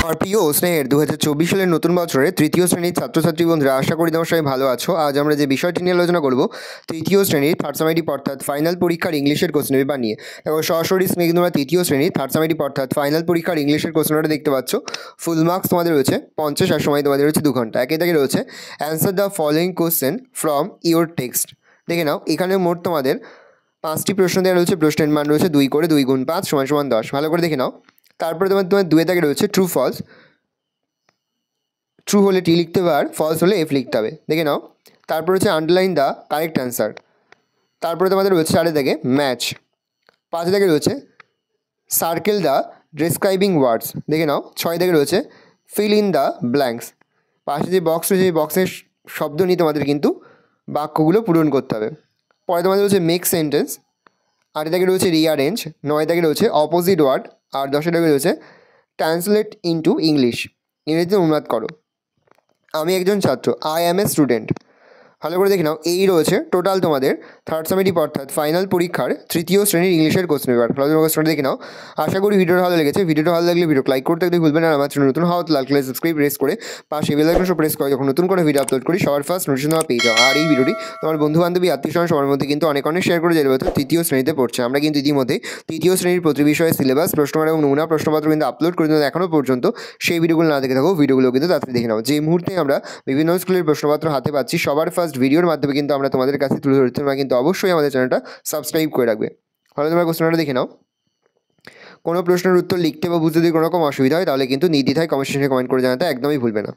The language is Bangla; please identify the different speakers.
Speaker 1: আমার প্রিয় স্নেহের 2024 সালের নতুন বছরে তৃতীয় শ্রেণীর ছাত্রছাত্রী বন্ধুরা, আশা করি তোমার সবাই ভালো আছো। আজ আমরা যে বিষয়টি নিয়ে আলোচনা করব, তৃতীয় শ্রেণীর থার্ড সামেটিভ অর্থাৎ ফাইনাল পরীক্ষার ইংলিশের কোশ্চেন পেপার নিয়ে। দেখো সরাসরি স্ক্রিনে তোমরা তৃতীয় শ্রেণীর থার্ড সামেটিভ অর্থাৎ ফাইনাল পরীক্ষার ইংলিশের কোশ্চেনটা দেখতে পাচ্ছ। ফুল মার্কস তোমাদের রয়েছে 50, আর সময় তোমাদের রয়েছে 2 ঘন্টা। একে থেকে রয়েছে answer the following question from your text. দেখে নাও, এখানে মোট তোমাদের 5টি প্রশ্ন দেওয়া রয়েছে। প্রশ্নের মান রয়েছে 2 করে, 2 গুণ 5 = 10। ভালো করে দেখে নাও। তারপরে তোমার 2 থেকে রয়েছে ট্রু ফলস। ট্রু হলে টি লিখতে হবে আর ফলস হলে এফ লিখতে হবে। দেখে নাও। তারপর হচ্ছে আন্ডারলাইন দ্য কারেক্ট অ্যান্সার। তারপরে তোমাদের রয়েছে 4 থেকে ম্যাচ। 5 থেকে রয়েছে সার্কেল দ্য ডিসক্রাইবিং ওয়ার্ডস। দেখে নাও। 6 থেকে রয়েছে ফিল ইন দ্য ব্ল্যাঙ্কস। পাশে যে বক্স রয়েছে এই বক্সের শব্দ নিয়ে তোমাদের কিন্তু বাক্যগুলো পূরণ করতে হবে। পরে তোমাদের রয়েছে মেক সেন্টেন্স। 8 থেকে রয়েছে রিঅ্যারেঞ্জ। 9 থেকে রয়েছে অপোজিট ওয়ার্ড। আর 10 থেকে রয়েছে ট্রান্সলেট ইনটু ইংলিশ। ইংরেজিতে অনুবাদ করো। আমি একজন ছাত্র, আই অ্যাম এ স্টুডেন্ট। ভালো করে দেখে নাও। এই রয়েছে টোটাল তোমাদের থার্ড সামেটিভ অর্থাৎ ফাইনাল পরীক্ষার তৃতীয় শ্রেণীর ইংলিশের কোশ্চেন পেপার। ভালো কোশ্চেনটা দেখে নাও। আশা করি ভিডিওটা ভালো লেগেছে। ভিডিওটা ভালো লাগলে ভিডিও লাইক করতে ভুলবেন না। আমার চ্যানেল নতুন হওয়া লাইক করে সাবস্ক্রাইব প্রেস করে পাশে বেল আইকনটা প্রেস করে যখন নতুন করে ভিডিও আপলোড করি সবার ফার্স্ট নোটিফিকেশন পেয়ে যাও। আর এই ভিডিওটি তোমার বন্ধু বান্ধবী আত্মীয়স্বজন সবার মধ্যে কিন্তু অনেক শেয়ার করে যেতে পারতো। তৃতীয় শ্রেণীতে পড়ছে, আমরা কিন্তু ইতিমধ্যে তৃতীয় শ্রেণীর প্রতি বিষয়ে সিলেবাস, প্রশ্নমান এবং নমুনা প্রশ্নপত্র কিন্তু আপলোড করে দিতে এখনও পর্যন্ত সেই ভিডিওগুলো না দেখে থাকো, ভিডিওগুলো কিন্তু তাড়াতাড়ি দেখে নাও। যে মুহূর্তে আমরা বিভিন্ন স্কুলের প্রশ্নপত্র হাতে পাচ্ছি সবার ফার্স্ট ভিডিওর মাধ্যমে কিন্তু আমরা তোমাদের কাছে তুলে ধরছি। তোমরা কিন্তু অবশ্যই আমাদের চ্যানেলটা সাবস্ক্রাইব করে রাখবে। ভালো, তোমরা কোশ্চেনটা দেখে নাও। কোনো প্রশ্নের উত্তর লিখতে বা বুঝতে যদি কোনো রকম অসুবিধা হয় তাহলে কিন্তু নির্দ্বিধায় কমেন্ট সেকশনে কমেন্ট করে জানাতে একদমই ভুলবে না।